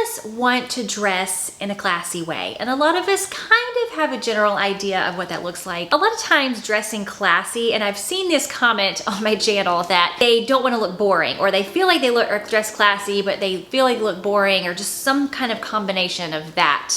us want to dress in a classy way, and a lot of us kind of have a general idea of what that looks like. A lot of times dressing classy, and I've seen this comment on my channel that they don't want to look boring, or they feel like they look or dress classy, but they feel like they look boring, or just some kind of combination of that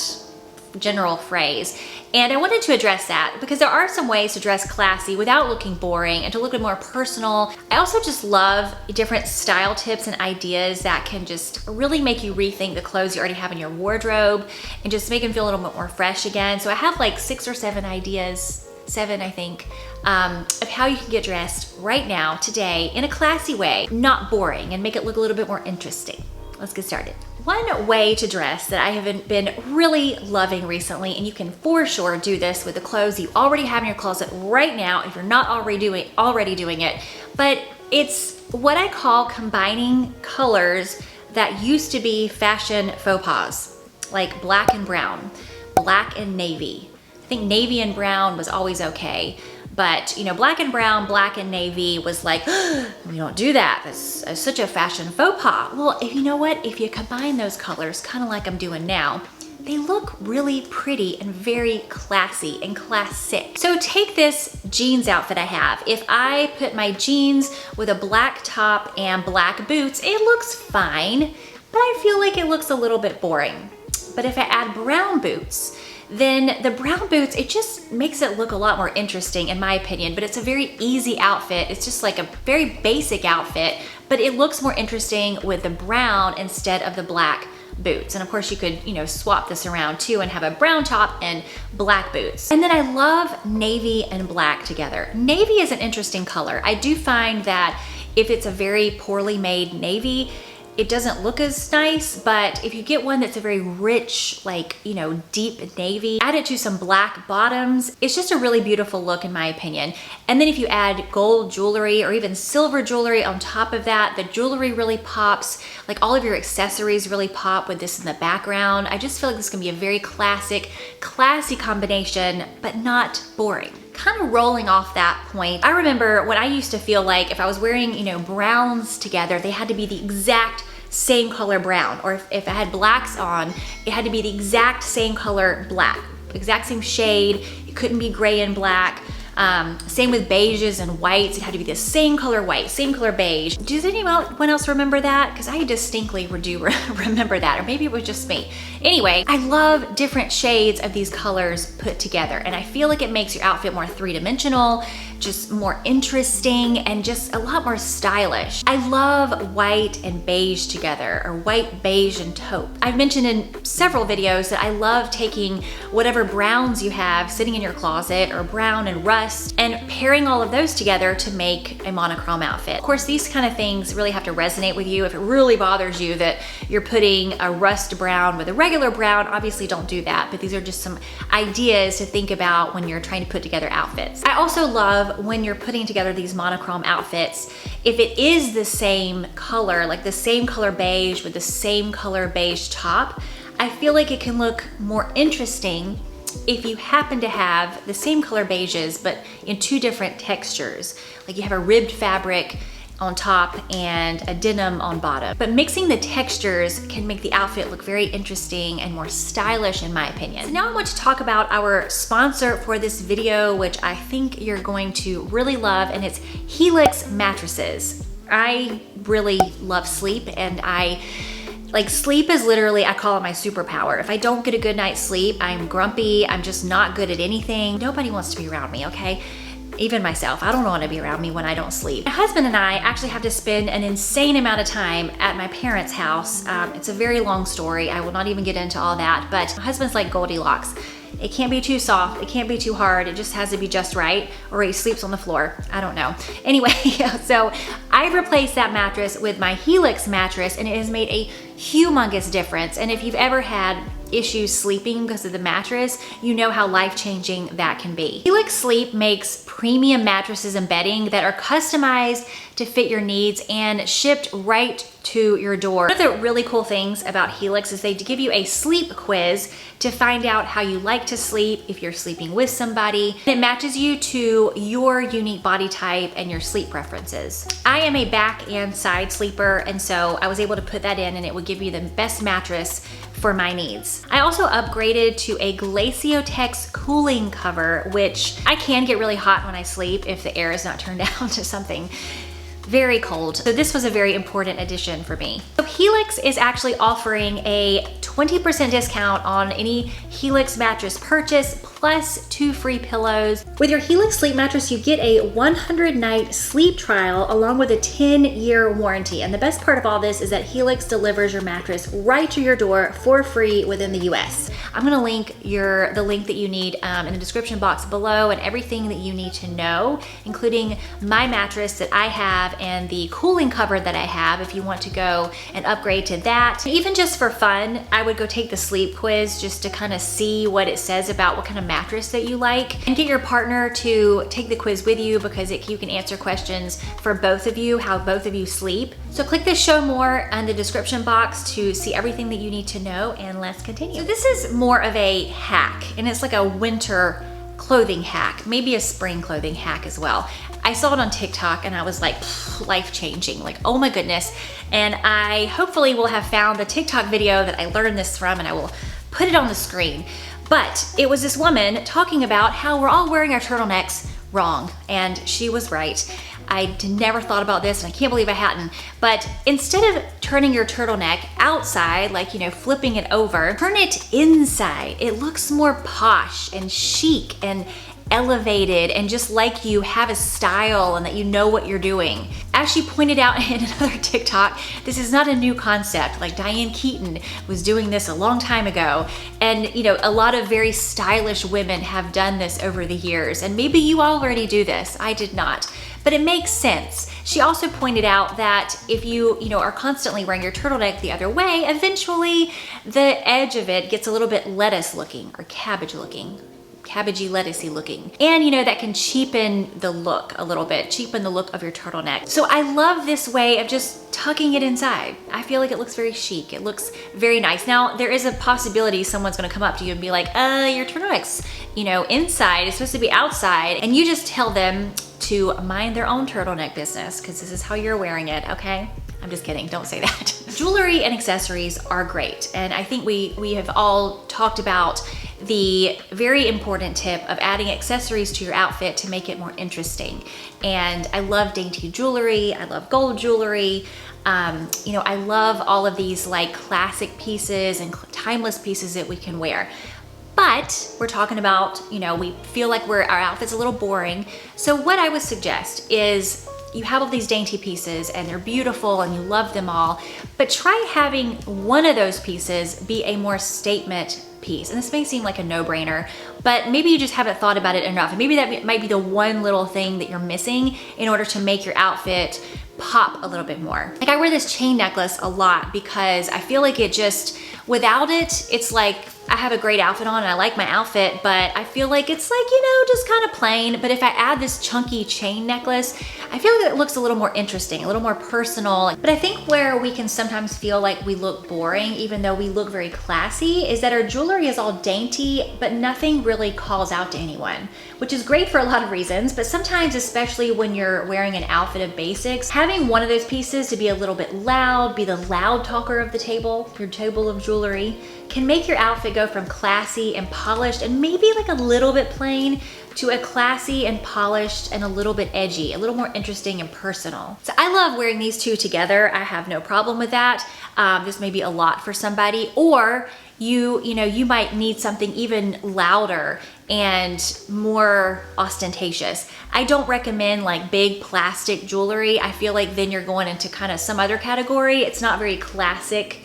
general phrase. And I wanted to address that because there are some ways to dress classy without looking boring and to look a bit more personal. I also just love different style tips and ideas that can just really make you rethink the clothes you already have in your wardrobe and just make them feel a little bit more fresh again. So I have like 6 or 7 ideas, 7 I think, of how you can get dressed right now, today, in a classy way, not boring, and make it look a little bit more interesting. Let's get started. One way to dress that I have been really loving recently, and you can for sure do this with the clothes you already have in your closet right now if you're not already doing it, but it's what I call combining colors that used to be fashion faux pas, like black and brown, black and navy. I think navy and brown was always okay. But, you know, black and brown, black and navy was like, we don't do that. That's such a fashion faux pas. Well, you know what? If you combine those colors, kind of like I'm doing now, they look really pretty and very classy and classic. So take this jeans outfit I have. If I put my jeans with a black top and black boots, it looks fine, but I feel like it looks a little bit boring. But if I add brown boots, then the brown boots, it just makes it look a lot more interesting in my opinion, but it's a very easy outfit. It's just like a very basic outfit, but it looks more interesting with the brown instead of the black boots. And of course you could, you know, swap this around too and have a brown top and black boots. And then I love navy and black together. Navy is an interesting color. I do find that if it's a very poorly made navy, it doesn't look as nice, but if you get one that's a very rich, like, you know, deep navy, add it to some black bottoms, it's just a really beautiful look in my opinion. And then if you add gold jewelry or even silver jewelry on top of that, the jewelry really pops, like all of your accessories really pop with this in the background. I just feel like this is gonna be a very classy combination, but not boring. Kind of rolling off that point, I remember when I used to feel like if I was wearing, you know, browns together, they had to be the exact same color brown, or if I had blacks on, it had to be the exact same color black, exact same shade. It couldn't be gray and black. Same with beiges and whites. It had to be the same color white, same color beige. Does anyone else remember that? Because I distinctly do remember that, or maybe it was just me. Anyway, I love different shades of these colors put together, and I feel like it makes your outfit more three-dimensional, just more interesting, and just a lot more stylish. I love white and beige together, or white, beige, and taupe. I've mentioned in several videos that I love taking whatever browns you have sitting in your closet, or brown and rust, and pairing all of those together to make a monochrome outfit. Of course, these kind of things really have to resonate with you. If it really bothers you that you're putting a rust brown with a regular brown, obviously don't do that, but these are just some ideas to think about when you're trying to put together outfits. I also love when you're putting together these monochrome outfits, if it is the same color, like the same color beige with the same color beige top, I feel like it can look more interesting if you happen to have the same color beiges but in 2 different textures. Like you have a ribbed fabric on top and a denim on bottom. But mixing the textures can make the outfit look very interesting and more stylish in my opinion. So now I want to talk about our sponsor for this video, which I think you're going to really love, and it's Helix Mattresses. I really love sleep, and sleep is literally, I call it my superpower. If I don't get a good night's sleep, I'm grumpy, I'm just not good at anything. Nobody wants to be around me, okay? Even myself, I don't want to be around me when I don't sleep. My husband and I actually have to spend an insane amount of time at my parents' house. It's a very long story. I will not even get into all that, but my husband's like Goldilocks. It can't be too soft, it can't be too hard, it just has to be just right, or he sleeps on the floor. I don't know. Anyway, so I replaced that mattress with my Helix mattress, and it has made a humongous difference. And if you've ever had issues sleeping because of the mattress, you know how life-changing that can be. Helix Sleep makes premium mattresses and bedding that are customized to fit your needs and shipped right to your door. One of the really cool things about Helix is they give you a sleep quiz to find out how you like to sleep, if you're sleeping with somebody. It matches you to your unique body type and your sleep preferences. I am a back and side sleeper, and so I was able to put that in and it would give you the best mattress for my needs. I also upgraded to a Glaciotex cooling cover, which I can get really hot when I sleep if the air is not turned down to something very cold. So this was a very important addition for me. So Helix is actually offering a 20% discount on any Helix mattress purchase plus 2 free pillows. With your Helix sleep mattress, you get a 100-night sleep trial along with a 10-year warranty. And the best part of all this is that Helix delivers your mattress right to your door for free within the US. I'm gonna link the link that you need in the description box below, and everything that you need to know, including my mattress that I have and the cooling cover that I have if you want to go and upgrade to that. Even just for fun, I would go take the sleep quiz just to kind of see what it says about what kind of mattress that you like, and get your partner to take the quiz with you because you can answer questions for both of you, how both of you sleep. So click the show more in the description box to see everything that you need to know, and let's continue. So this is more of a hack, and it's like a winter clothing hack, maybe a spring clothing hack as well. I saw it on TikTok and I was like, life-changing, like, oh my goodness. And I hopefully will have found the TikTok video that I learned this from, and I will put it on the screen. But it was this woman talking about how we're all wearing our turtlenecks wrong, and she was right. I never thought about this, and I can't believe I hadn't. But instead of turning your turtleneck outside, like, you know, flipping it over, turn it inside. It looks more posh and chic and elevated, and just like you have a style and that you know what you're doing. As she pointed out in another TikTok, this is not a new concept. Like, Diane Keaton was doing this a long time ago, and you know, a lot of very stylish women have done this over the years, and maybe you already do this. I did not, but it makes sense. She also pointed out that if you are constantly wearing your turtleneck the other way, eventually the edge of it gets a little bit lettuce looking or cabbage looking. Cabbagey, lettucey looking. And you know, that can cheapen the look a little bit, cheapen the look of your turtleneck. So I love this way of just tucking it inside. I feel like it looks very chic. It looks very nice. Now, there is a possibility someone's gonna come up to you and be like, your turtleneck's, inside, it's supposed to be outside. And you just tell them to mind their own turtleneck business, because this is how you're wearing it, okay? I'm just kidding, don't say that. Jewelry and accessories are great. And I think we have all talked about the very important tip of adding accessories to your outfit to make it more interesting. And I love dainty jewelry, I love gold jewelry. I love all of these like classic pieces and timeless pieces that we can wear. But we're talking about, we feel like our outfit's a little boring. So what I would suggest is you have all these dainty pieces and they're beautiful and you love them all, but try having one of those pieces be a more statement piece. And this may seem like a no-brainer, but maybe you just haven't thought about it enough. And maybe that might be the one little thing that you're missing in order to make your outfit pop a little bit more. Like, I wear this chain necklace a lot because I feel like it just, without it, it's like I have a great outfit on and I like my outfit, but I feel like it's like, just kind of plain. But if I add this chunky chain necklace, I feel like it looks a little more interesting, a little more personal. But I think where we can sometimes feel like we look boring, even though we look very classy, is that our jewelry is all dainty, but nothing really calls out to anyone, which is great for a lot of reasons. But sometimes, especially when you're wearing an outfit of basics, having one of those pieces to be a little bit loud, be the loud talker of the table, your table of jewelry, can make your outfit go from classy and polished and maybe like a little bit plain to a classy and polished and a little bit edgy, a little more interesting and personal. So I love wearing these two together. I have no problem with that. This may be a lot for somebody, or you might need something even louder and more ostentatious. I don't recommend like big plastic jewelry. I feel like then you're going into kind of some other category. It's not very classic,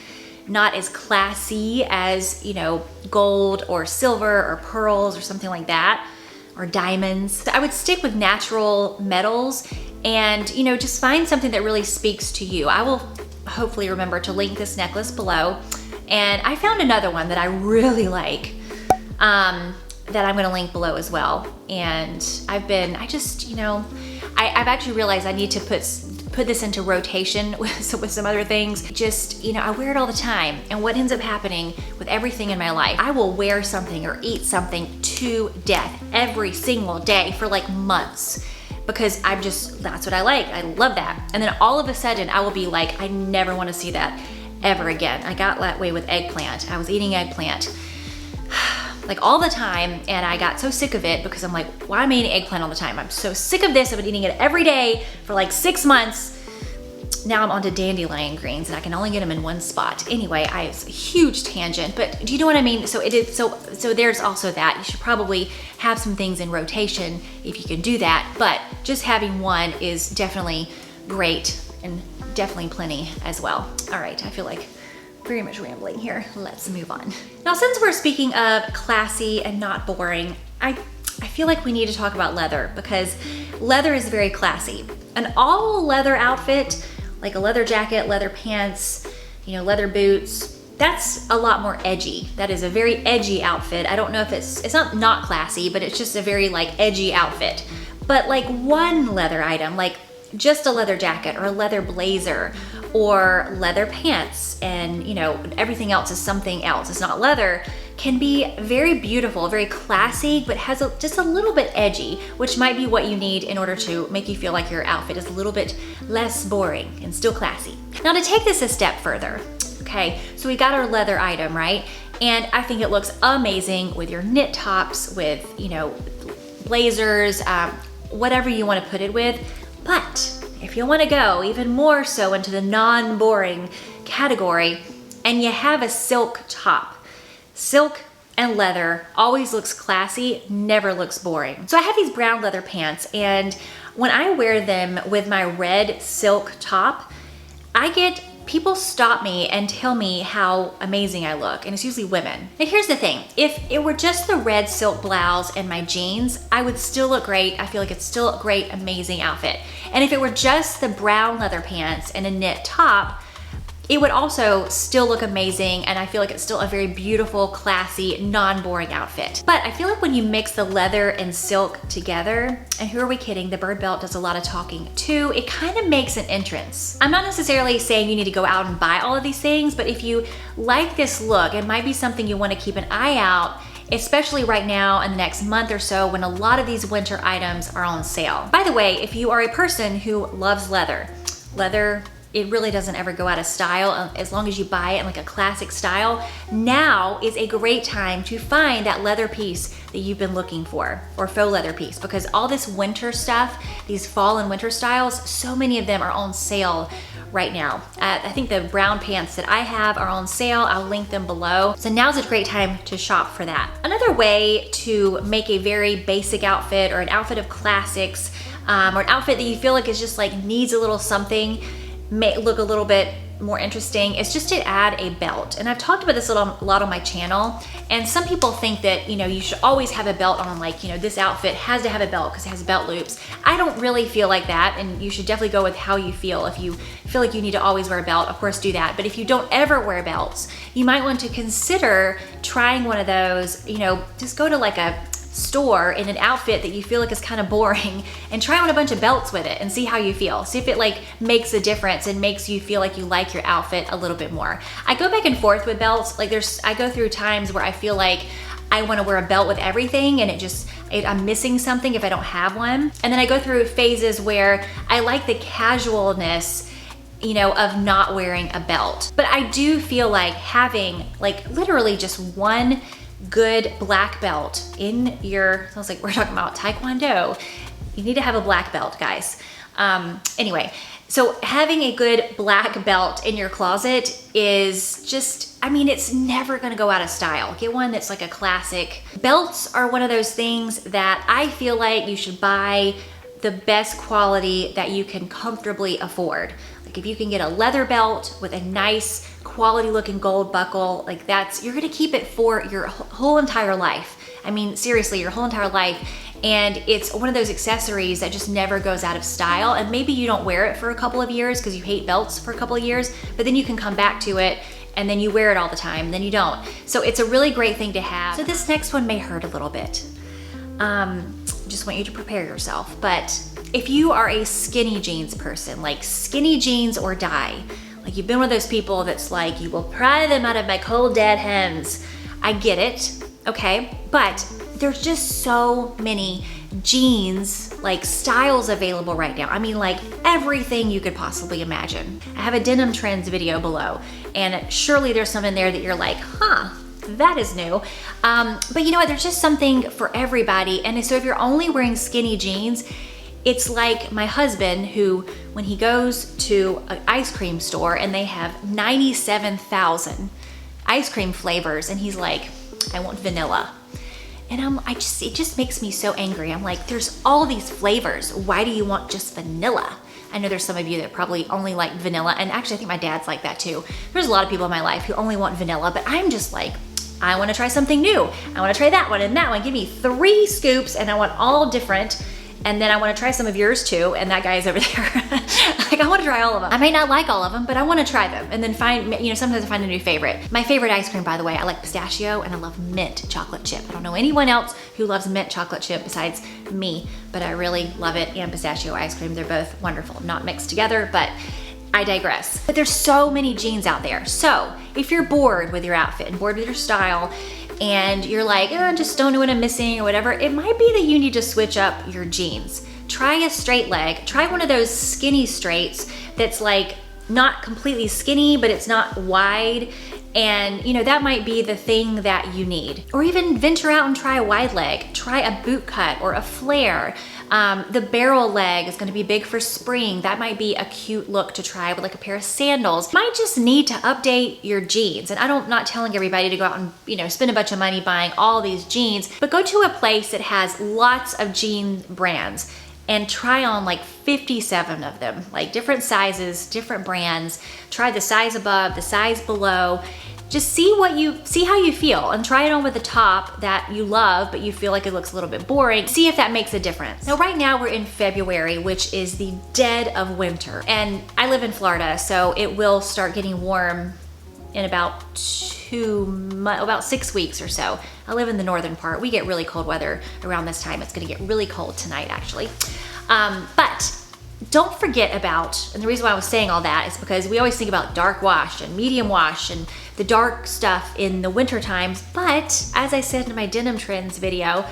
not as classy as, gold or silver or pearls or something like that, or diamonds. So I would stick with natural metals and, just find something that really speaks to you. I will hopefully remember to link this necklace below. And I found another one that I really like, that I'm gonna link below as well. And I've actually realized I need to put this into rotation with some other things. Just, I wear it all the time. And what ends up happening with everything in my life, I will wear something or eat something to death every single day for like months, because that's what I like. I love that. And then all of a sudden I will be like, I never want to see that ever again. I got that way with eggplant. I was eating eggplant like all the time, and I got so sick of it because I'm like, why am I eating eggplant all the time? I'm so sick of this. I've been eating it every day for like 6 months. Now I'm onto dandelion greens, and I can only get them in one spot. Anyway, it's a huge tangent, but do you know what I mean? So there's also that. You should probably have some things in rotation if you can do that, but just having one is definitely great, and definitely plenty as well. All right, I feel like very much rambling here. Let's move on. Now, since we're speaking of classy and not boring, I feel like we need to talk about leather, because leather is very classy. An all leather outfit, like a leather jacket, leather pants, leather boots, that's a lot more edgy. That is a very edgy outfit. I don't know if it's not classy, but it's just a very like edgy outfit. But like one leather item, like just a leather jacket or a leather blazer or leather pants, and everything else is something else, it's not leather, can be very beautiful, very classy, but has just a little bit edgy, which might be what you need in order to make you feel like your outfit is a little bit less boring and still classy. Now, to take this a step further, okay, so we got our leather item, right? And I think it looks amazing with your knit tops, with blazers, whatever you want to put it with. But if you want to go even more so into the non-boring category, and you have a silk top, silk and leather always looks classy, never looks boring. So I have these brown leather pants, and when I wear them with my red silk top, people stop me and tell me how amazing I look, and it's usually women. And here's the thing, if it were just the red silk blouse and my jeans, I would still look great. I feel like it's still a great, amazing outfit. And if it were just the brown leather pants and a knit top, it would also still look amazing, and I feel like it's still a very beautiful, classy, non-boring outfit. But I feel like when you mix the leather and silk together, and who are we kidding, the bird belt does a lot of talking too, it kind of makes an entrance. I'm not necessarily saying you need to go out and buy all of these things, but if you like this look, it might be something you want to keep an eye out, especially right now in the next month or so, when a lot of these winter items are on sale. By the way, if you are a person who loves leather, it really doesn't ever go out of style as long as you buy it in like a classic style. Now is a great time to find that leather piece that you've been looking for, or faux leather piece, because all this winter stuff, these fall and winter styles, so many of them are on sale right now. I think the brown pants that I have are on sale. I'll link them below. So now's a great time to shop for that. Another way to make a very basic outfit, or an outfit of classics, or an outfit that you feel like is just like needs a little something, may look a little bit more interesting, is just to add a belt. And I've talked about this a lot on my channel, and some people think that you should always have a belt on, like this outfit has to have a belt because it has belt loops. I don't really feel like that, and you should definitely go with how you feel. If you feel like you need to always wear a belt, of course do that. But if you don't ever wear belts, you might want to consider trying one of those. Just go to like a store in an outfit that you feel like is kind of boring, and try on a bunch of belts with it and see how you feel. See if it like makes a difference and makes you feel like you like your outfit a little bit more. I go back and forth with belts. Like I go through times where I feel like I want to wear a belt with everything, and I'm missing something if I don't have one. And then I go through phases where I like the casualness of not wearing a belt. But I do feel like having like literally just one good black belt in sounds like we're talking about Taekwondo. You need to have a black belt, guys. Anyway, so having a good black belt in your closet is just, it's never gonna go out of style. Get one that's like a classic. Belts are one of those things that I feel like you should buy the best quality that you can comfortably afford. Like if you can get a leather belt with a nice quality looking gold buckle, like you're gonna keep it for your whole entire life. Seriously, your whole entire life. And it's one of those accessories that just never goes out of style. And maybe you don't wear it for a couple of years because you hate belts for a couple of years, but then you can come back to it and then you wear it all the time, and then you don't. So it's a really great thing to have. So this next one may hurt a little bit. Just want you to prepare yourself. But if you are a skinny jeans person, like skinny jeans or die, like you've been one of those people that's like, you will pry them out of my cold dead hands. I get it, okay? But there's just so many jeans, like styles available right now. I mean, like everything you could possibly imagine. I have a denim trends video below, and surely there's some in there that you're like, huh, that is new. But you know what, there's just something for everybody. And so if you're only wearing skinny jeans, it's like my husband who, when he goes to an ice cream store and they have 97,000 ice cream flavors, and he's like, I want vanilla. And it just makes me so angry. I'm like, there's all these flavors. Why do you want just vanilla? I know there's some of you that probably only like vanilla, and actually I think my dad's like that too. There's a lot of people in my life who only want vanilla, but I'm just like, I wanna try something new. I wanna try that one and that one. Give me 3 scoops, and I want all different. And then I wanna try some of yours too, and that guy is over there. Like, I wanna try all of them. I may not like all of them, but I wanna try them. And then sometimes I find a new favorite. My favorite ice cream, by the way, I like pistachio, and I love mint chocolate chip. I don't know anyone else who loves mint chocolate chip besides me, but I really love it, and pistachio ice cream. They're both wonderful, not mixed together, but I digress. But there's so many jeans out there. So if you're bored with your outfit and bored with your style, and you're like, I just don't know what I'm missing or whatever, it might be that you need to switch up your jeans. Try a straight leg. Try one of those skinny straights that's like not completely skinny, but it's not wide. And that might be the thing that you need. Or even venture out and try a wide leg. Try a boot cut or a flare. The barrel leg is gonna be big for spring. That might be a cute look to try with like a pair of sandals. You might just need to update your jeans. And I'm not telling everybody to go out and spend a bunch of money buying all these jeans, but go to a place that has lots of jean brands and try on like 57 of them, like different sizes, different brands. Try the size above, the size below. Just see how you feel, and try it on with a top that you love, but you feel like it looks a little bit boring. See if that makes a difference. Now, right now we're in February, which is the dead of winter. And I live in Florida, so it will start getting warm in about 6 weeks or so. I live in the northern part. We get really cold weather around this time. It's gonna get really cold tonight, actually. But don't forget about, and the reason why I was saying all that is because we always think about dark wash and medium wash and the dark stuff in the winter times. But as I said in my denim trends video,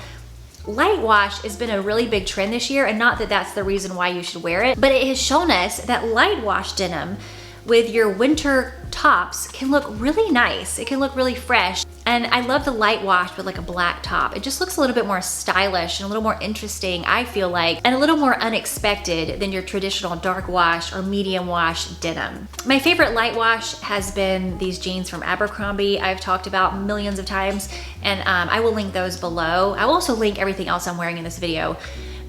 light wash has been a really big trend this year, and not that that's the reason why you should wear it, but it has shown us that light wash denim with your winter tops can look really nice. It can look really fresh. And I love the light wash with like a black top. It just looks a little bit more stylish and a little more interesting, I feel like, and a little more unexpected than your traditional dark wash or medium wash denim. My favorite light wash has been these jeans from Abercrombie I've talked about millions of times, and I will link those below. I will also link everything else I'm wearing in this video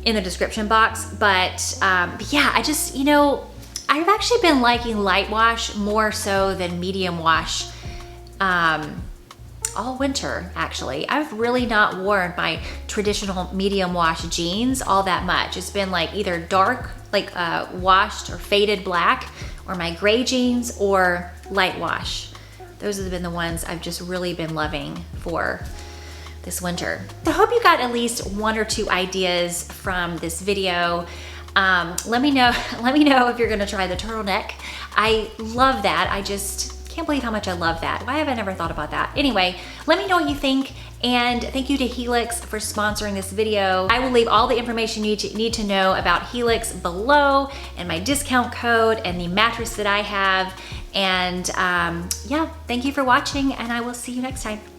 in the description box. But yeah, I've actually been liking light wash more so than medium wash all winter, actually. I've really not worn my traditional medium wash jeans all that much. It's been like either dark, like washed or faded black, or my gray jeans, or light wash. Those have been the ones I've just really been loving for this winter. So I hope you got at least 1 or 2 ideas from this video. Let me know if you're gonna try the turtleneck. I love that. I just can't believe how much I love that. Why have I never thought about that? Anyway, let me know what you think, and thank you to Helix for sponsoring this video. I will leave all the information you need to know about Helix below, and my discount code, and the mattress that I have. And yeah, thank you for watching, and I will see you next time.